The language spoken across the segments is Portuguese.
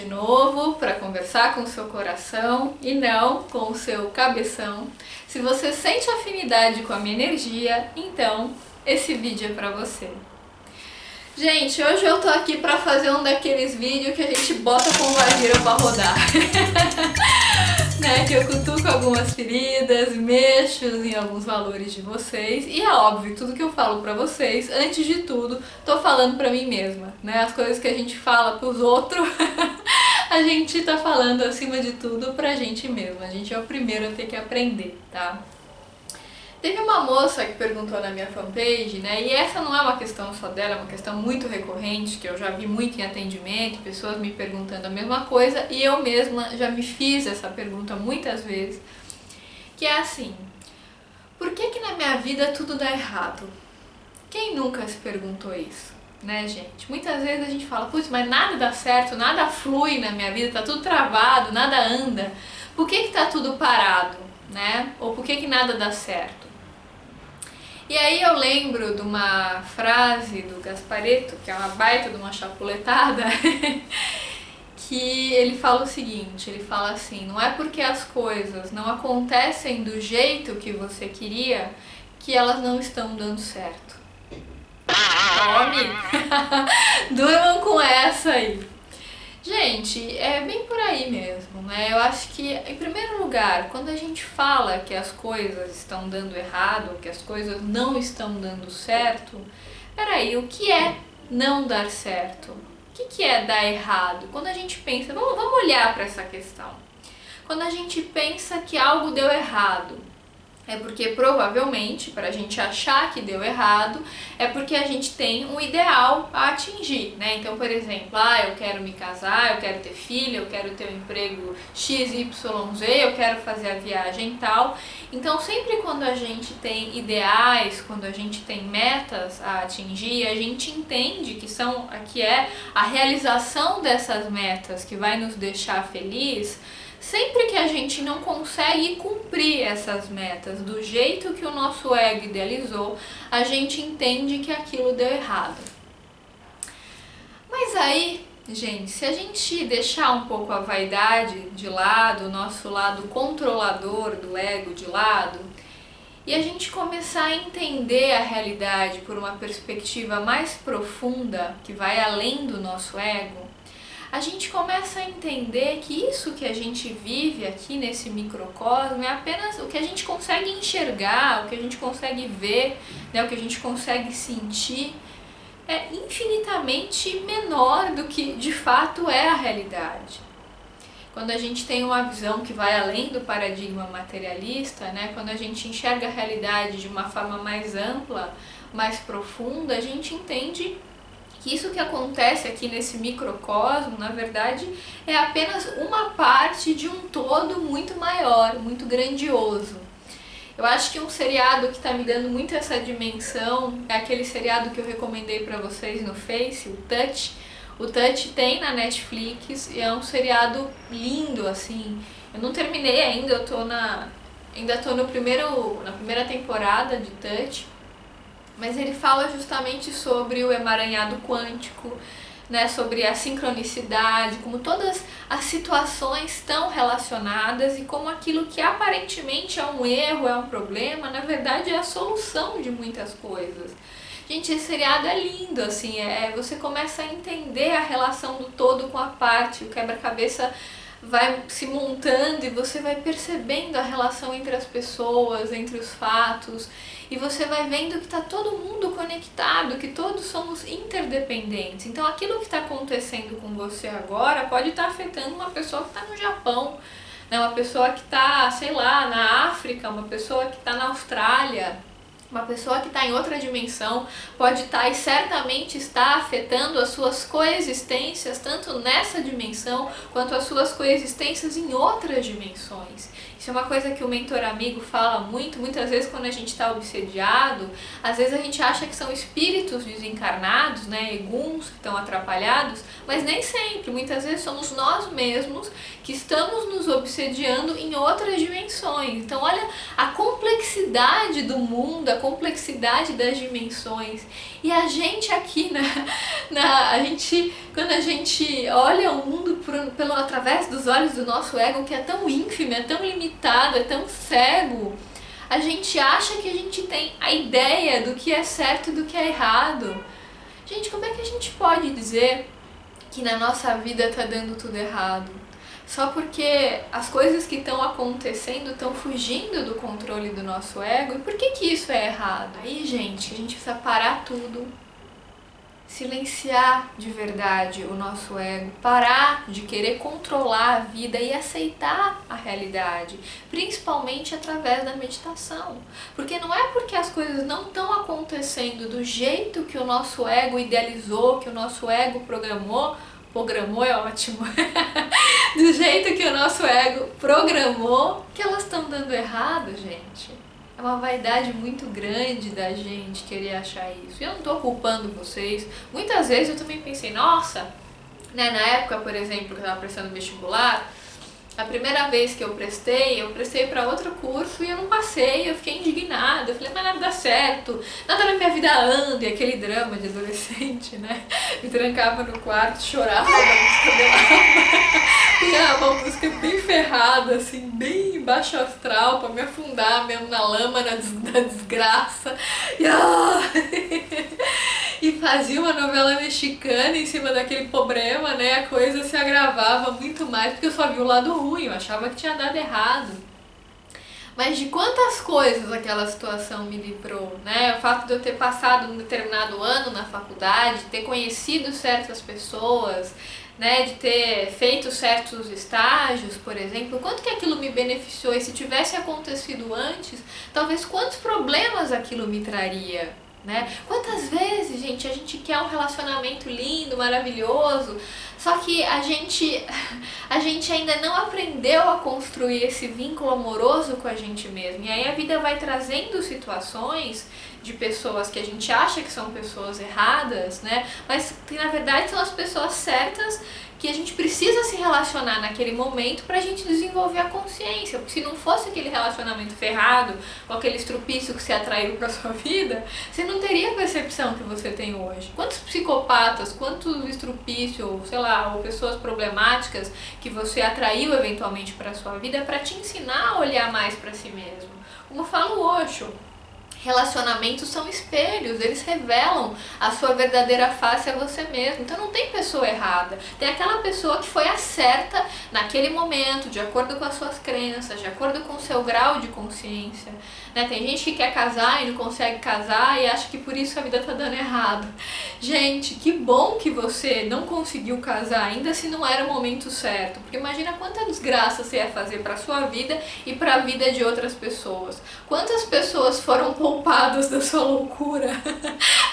novo para conversar com o seu coração e não com o seu cabeção. Se você sente afinidade com a minha energia, então esse vídeo é para você. Gente, hoje eu tô aqui para fazer um daqueles vídeos que a gente bota com vagira para rodar. Que eu cutuco algumas feridas, mexo em alguns valores de vocês. E é óbvio, tudo que eu falo pra vocês, antes de tudo, tô falando pra mim mesma, As coisas que a gente fala pros outros, a gente tá falando acima de tudo pra gente mesma. A gente é o primeiro a ter que aprender, tá? Teve uma moça que perguntou na minha fanpage, e essa não é uma questão só dela, é uma questão muito recorrente, que eu já vi muito em atendimento, pessoas me perguntando a mesma coisa, e eu mesma já me fiz essa pergunta muitas vezes, que é assim: por que na minha vida tudo dá errado? Quem nunca se perguntou isso, gente? Muitas vezes a gente fala, putz, mas nada dá certo, nada flui na minha vida, tá tudo travado, nada anda. Por que tá tudo parado, Ou por que nada dá certo? E aí eu lembro de uma frase do Gasparetto, que é uma baita de uma chapuletada, que ele fala o seguinte, ele fala assim: não é porque as coisas não acontecem do jeito que você queria que elas não estão dando certo. Tome! Durmam com essa aí. Gente, é bem por aí mesmo, Eu acho que, em primeiro lugar, quando a gente fala que as coisas estão dando errado, que as coisas não estão dando certo, peraí, o que é não dar certo? O que é dar errado? Quando a gente pensa, vamos olhar para essa questão. Quando a gente pensa que algo deu errado, é porque provavelmente, para a gente achar que deu errado, é porque a gente tem um ideal a atingir, Então, por exemplo, eu quero me casar, eu quero ter filho, eu quero ter um emprego XYZ, eu quero fazer a viagem tal. Então, sempre quando a gente tem ideais, quando a gente tem metas a atingir, a gente entende que é a realização dessas metas que vai nos deixar feliz. Sempre que a gente não consegue cumprir essas metas do jeito que o nosso ego idealizou, a gente entende que aquilo deu errado. Mas aí, gente, se a gente deixar um pouco a vaidade de lado, o nosso lado controlador do ego de lado, e a gente começar a entender a realidade por uma perspectiva mais profunda, que vai além do nosso ego, a gente começa a entender que isso que a gente vive aqui nesse microcosmo é apenas o que a gente consegue enxergar, o que a gente consegue ver, o que a gente consegue sentir, é infinitamente menor do que de fato é a realidade. Quando a gente tem uma visão que vai além do paradigma materialista, quando a gente enxerga a realidade de uma forma mais ampla, mais profunda, a gente entende que isso que acontece aqui nesse microcosmo, na verdade, é apenas uma parte de um todo muito maior, muito grandioso. Eu acho que um seriado que está me dando muito essa dimensão é aquele seriado que eu recomendei para vocês no Face, o Touch. O Touch tem na Netflix e é um seriado lindo, assim. Eu não terminei ainda, ainda tô na primeira temporada de Touch. Mas ele fala justamente sobre o emaranhado quântico, sobre a sincronicidade, como todas as situações estão relacionadas e como aquilo que aparentemente é um erro, é um problema, na verdade é a solução de muitas coisas. Gente, esse seriado é lindo, assim, você começa a entender a relação do todo com a parte, o quebra-cabeça vai se montando e você vai percebendo a relação entre as pessoas, entre os fatos, e você vai vendo que está todo mundo conectado, que todos somos interdependentes. Então aquilo que está acontecendo com você agora pode estar afetando uma pessoa que está no Japão, uma pessoa que está, sei lá, na África, uma pessoa que está na Austrália. Uma pessoa que está em outra dimensão pode estar e certamente está afetando as suas coexistências, tanto nessa dimensão quanto as suas coexistências em outras dimensões. Isso é uma coisa que o mentor amigo fala muitas vezes quando a gente está obsediado, às vezes a gente acha que são espíritos desencarnados, eguns que estão atrapalhados, mas nem sempre, muitas vezes somos nós mesmos que estamos nos obsediando em outras dimensões. Então olha a complexidade do mundo, a complexidade das dimensões. E a gente aqui, quando a gente olha o mundo por através dos olhos do nosso ego, que é tão ínfimo, é tão limitado, é tão cego, a gente acha que a gente tem a ideia do que é certo e do que é errado. Gente, como é que a gente pode dizer que na nossa vida tá dando tudo errado? Só porque as coisas que estão acontecendo estão fugindo do controle do nosso ego? E por que isso é errado? Aí, gente, a gente precisa parar tudo, silenciar de verdade o nosso ego, parar de querer controlar a vida e aceitar a realidade, principalmente através da meditação. Porque não é porque as coisas não estão acontecendo do jeito que o nosso ego idealizou, que o nosso ego programou é ótimo, do jeito que o nosso ego programou, que elas estão dando errado, gente. É uma vaidade muito grande da gente querer achar isso. E eu não tô culpando vocês. Muitas vezes eu também pensei, nossa, né, na época, por exemplo, que eu estava prestando vestibular, a primeira vez que eu prestei para outro curso e eu não passei, eu fiquei indignada, eu falei, mas nada dá certo, nada na minha vida anda, e aquele drama de adolescente, né? Me trancava no quarto, chorava, a música dela, uma música bem ferrada, assim, bem baixo astral, pra me afundar mesmo na lama, na desgraça, e fazia uma novela mexicana em cima daquele problema, né? A coisa se agravava muito mais porque eu só vi o lado ruim, eu achava que tinha dado errado. Mas de quantas coisas aquela situação me livrou, né? O fato de eu ter passado um determinado ano na faculdade, ter conhecido certas pessoas, né, de ter feito certos estágios, por exemplo, quanto que aquilo me beneficiou, e se tivesse acontecido antes, talvez quantos problemas aquilo me traria. Né? Quantas vezes, gente, a gente quer um relacionamento lindo, maravilhoso, só que a gente ainda não aprendeu a construir esse vínculo amoroso com a gente mesmo. E aí a vida vai trazendo situações de pessoas que a gente acha que são pessoas erradas, né? Mas que na verdade são as pessoas certas, que a gente precisa se relacionar naquele momento pra gente desenvolver a consciência. Porque se não fosse aquele relacionamento ferrado, com aquele estrupício que você atraiu pra sua vida, você não teria a percepção que você tem hoje. Quantos psicopatas, quantos estrupícios, sei lá, ou pessoas problemáticas que você atraiu eventualmente pra sua vida pra te ensinar a olhar mais pra si mesmo. Como fala o Osho, relacionamentos são espelhos, eles revelam a sua verdadeira face a você mesmo. Então não tem pessoa errada, tem aquela pessoa que foi a certa naquele momento, de acordo com as suas crenças, de acordo com o seu grau de consciência, né? Tem gente que quer casar e não consegue casar e acha que por isso a vida tá dando errado. Gente, que bom que você não conseguiu casar, ainda se não era o momento certo, porque imagina quanta desgraça você ia fazer pra sua vida e pra vida de outras pessoas. Quantas pessoas foram poupadas da sua loucura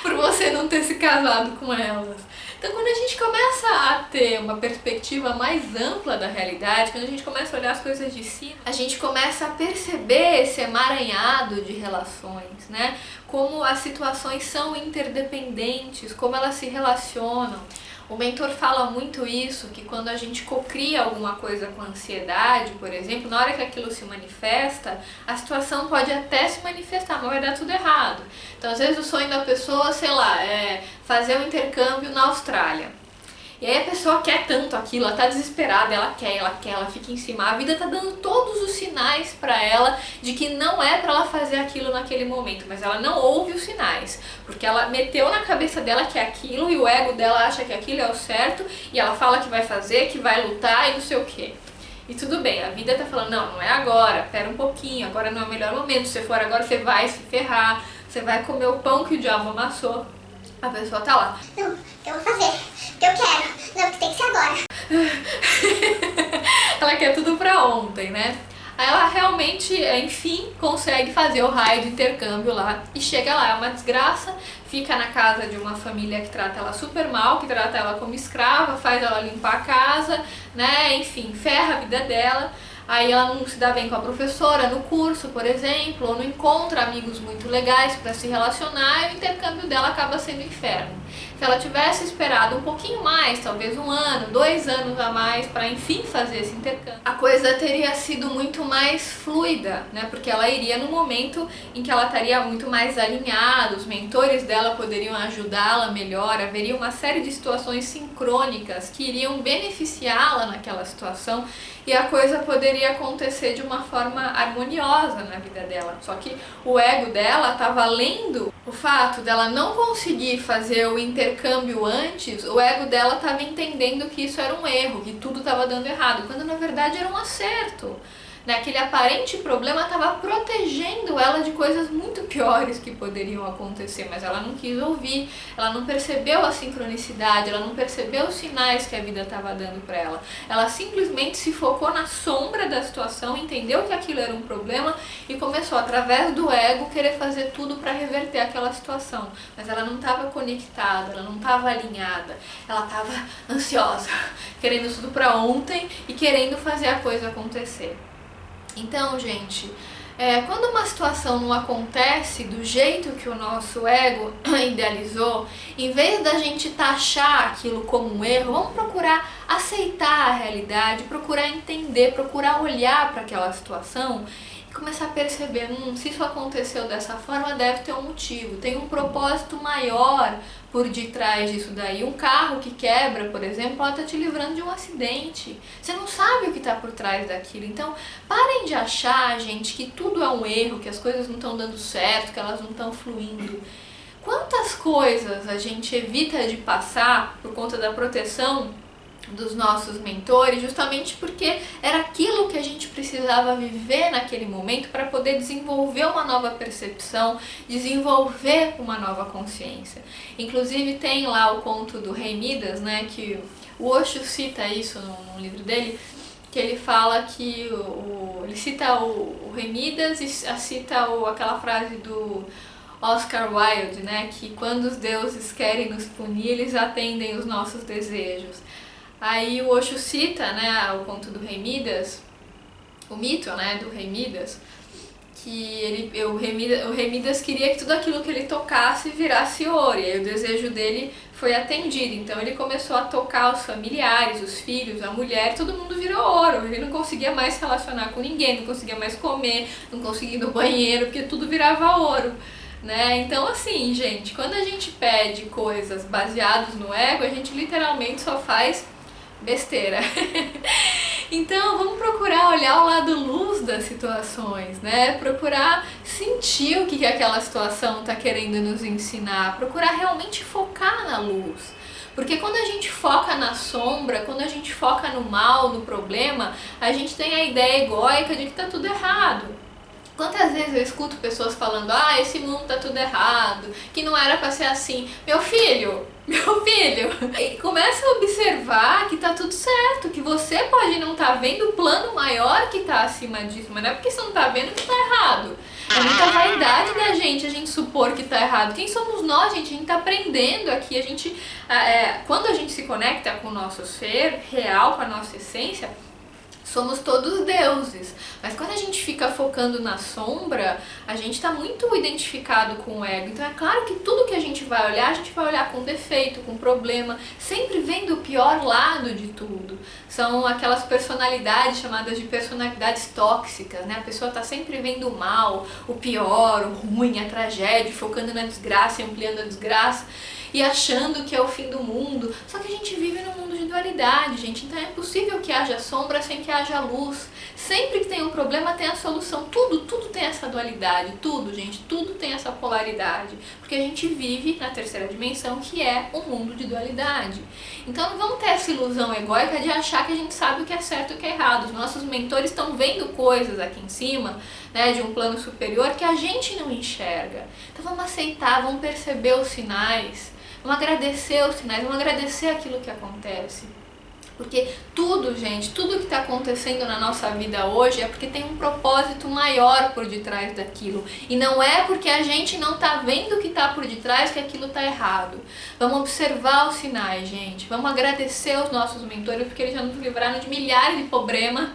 por você não ter se casado com elas. Então quando a gente começa a ter uma perspectiva mais ampla da realidade, quando a gente começa a olhar as coisas de cima, a gente começa a perceber esse emaranhado de relações, né? Como as situações são interdependentes, como elas se relacionam. O mentor fala muito isso, que quando a gente cocria alguma coisa com ansiedade, por exemplo, na hora que aquilo se manifesta, a situação pode até se manifestar, mas vai dar tudo errado. Então, às vezes o sonho da pessoa, sei lá, é fazer um intercâmbio na Austrália. E aí a pessoa quer tanto aquilo, ela tá desesperada, ela fica em cima. A vida tá dando todos os sinais pra ela de que não é pra ela fazer aquilo naquele momento, mas ela não ouve os sinais, porque ela meteu na cabeça dela que é aquilo e o ego dela acha que aquilo é o certo e ela fala que vai fazer, que vai lutar e não sei o quê. E tudo bem, a vida tá falando, não é agora, pera um pouquinho, agora não é o melhor momento, se for agora você vai se ferrar, você vai comer o pão que o diabo amassou. A pessoa tá lá. Não, eu vou fazer, porque eu quero. Não, porque tem que ser agora. Ela quer tudo pra ontem, né? Aí ela realmente, enfim, consegue fazer o raio de intercâmbio lá e chega lá, é uma desgraça, fica na casa de uma família que trata ela super mal, que trata ela como escrava, faz ela limpar a casa, né? Enfim, ferra a vida dela. Aí ela não se dá bem com a professora no curso, por exemplo, ou não encontra amigos muito legais para se relacionar e o intercâmbio dela acaba sendo inferno. Se ela tivesse esperado um pouquinho mais, talvez 1 ano, 2 anos a mais, para enfim fazer esse intercâmbio, a coisa teria sido muito mais fluida, né? Porque ela iria no momento em que ela estaria muito mais alinhada, os mentores dela poderiam ajudá-la melhor, haveria uma série de situações sincrônicas que iriam beneficiá-la naquela situação e a coisa poderia acontecer de uma forma harmoniosa na vida dela. Só que o ego dela estava lendo o fato dela não conseguir fazer o intercâmbio antes, o ego dela estava entendendo que isso era um erro, que tudo estava dando errado, quando na verdade era um acerto. Aquele aparente problema estava protegendo ela de coisas muito piores que poderiam acontecer, mas ela não quis ouvir, ela não percebeu a sincronicidade, ela não percebeu os sinais que a vida estava dando para ela. Ela simplesmente se focou na sombra da situação, entendeu que aquilo era um problema e começou, através do ego, querer fazer tudo para reverter aquela situação. Mas ela não estava conectada, ela não estava alinhada, ela estava ansiosa, querendo tudo para ontem e querendo fazer a coisa acontecer. Então, gente, quando uma situação não acontece do jeito que o nosso ego idealizou, em vez da gente taxar aquilo como um erro, vamos procurar aceitar a realidade, procurar entender, procurar olhar para aquela situação e começar a perceber, se isso aconteceu dessa forma, deve ter um motivo, tem um propósito maior por detrás disso daí. Um carro que quebra, por exemplo, pode estar te livrando de um acidente. Você não sabe o que está por trás daquilo. Então, parem de achar, gente, que tudo é um erro, que as coisas não estão dando certo, que elas não estão fluindo. Quantas coisas a gente evita de passar por conta da proteção dos nossos mentores, justamente porque era aquilo que a gente precisava viver naquele momento para poder desenvolver uma nova percepção, desenvolver uma nova consciência. Inclusive tem lá o conto do Rei Midas, né, que o Osho cita isso num livro dele, que ele fala que ele cita o Rei Midas e cita aquela frase do Oscar Wilde, né, que quando os deuses querem nos punir, eles atendem os nossos desejos. Aí o Osho cita, né, o conto do Rei Midas, o mito, né, do Rei Midas, que o Rei Midas queria que tudo aquilo que ele tocasse virasse ouro, e aí o desejo dele foi atendido. Então ele começou a tocar os familiares, os filhos, a mulher, todo mundo virou ouro. Ele não conseguia mais se relacionar com ninguém, não conseguia mais comer, não conseguia ir no banheiro, porque tudo virava ouro. Então assim, gente, quando a gente pede coisas baseadas no ego, a gente literalmente só faz besteira. Então vamos procurar olhar o lado luz das situações, né? Procurar sentir o que aquela situação está querendo nos ensinar, procurar realmente focar na luz. Porque quando a gente foca na sombra, quando a gente foca no mal, no problema, a gente tem a ideia egóica de que está tudo errado. Quantas vezes eu escuto pessoas falando, esse mundo tá tudo errado, que não era pra ser assim. Meu filho, começa a observar que tá tudo certo, que você pode não estar vendo o plano maior que tá acima disso, mas não é porque você não tá vendo que tá errado. É muita vaidade da gente a gente supor que tá errado. Quem somos nós, gente? A gente tá aprendendo aqui, quando a gente se conecta com o nosso ser real, com a nossa essência, somos todos deuses, mas quando a gente fica focando na sombra, a gente está muito identificado com o ego. Então é claro que tudo que a gente vai olhar com defeito, com problema, sempre vendo o pior lado de tudo. São aquelas personalidades chamadas de personalidades tóxicas, né? A pessoa está sempre vendo o mal, o pior, o ruim, a tragédia, focando na desgraça, ampliando a desgraça e achando que é o fim do mundo. Só que a gente vive num mundo de dualidade, gente. Então é impossível que haja sombra sem que haja luz. Sempre que tem um problema tem a solução. Tudo tem essa dualidade. Tudo, gente, tudo tem essa polaridade. Porque a gente vive na terceira dimensão, que é um mundo de dualidade. Então não vamos ter essa ilusão egóica de achar que a gente sabe o que é certo e o que é errado. Os nossos mentores estão vendo coisas aqui em cima, né, de um plano superior que a gente não enxerga. Então vamos aceitar, vamos perceber os sinais. Vamos agradecer os sinais, vamos agradecer aquilo que acontece. Porque tudo, gente, tudo que está acontecendo na nossa vida hoje é porque tem um propósito maior por detrás daquilo. E não é porque a gente não está vendo o que está por detrás que aquilo está errado. Vamos observar os sinais, gente. Vamos agradecer os nossos mentores porque eles já nos livraram de milhares de problemas,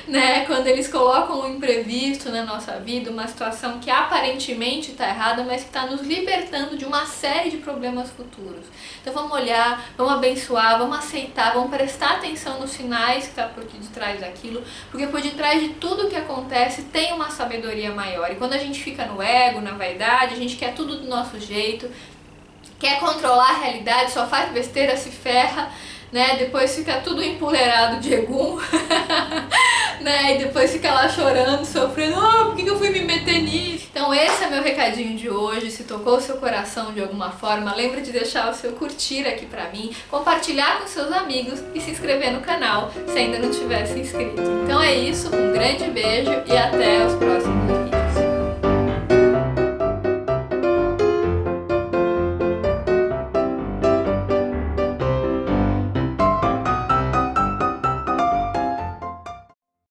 né? Quando eles colocam um imprevisto na nossa vida, uma situação que aparentemente está errada, mas que está nos libertando de uma série de problemas futuros. Então vamos olhar, vamos abençoar, vamos aceitar, vamos prestar atenção nos sinais que está por detrás daquilo, porque por detrás de tudo que acontece tem uma sabedoria maior. E quando a gente fica no ego, na vaidade, a gente quer tudo do nosso jeito, quer controlar a realidade, só faz besteira, se ferra, né? Depois fica tudo empoleirado de egum, né? E depois fica lá chorando, sofrendo, por que eu fui me meter nisso? Então esse é meu recadinho de hoje. Se tocou o seu coração de alguma forma, lembra de deixar o seu curtir aqui pra mim, compartilhar com seus amigos e se inscrever no canal se ainda não tivesse inscrito. Então é isso, um grande beijo e até os próximos vídeos.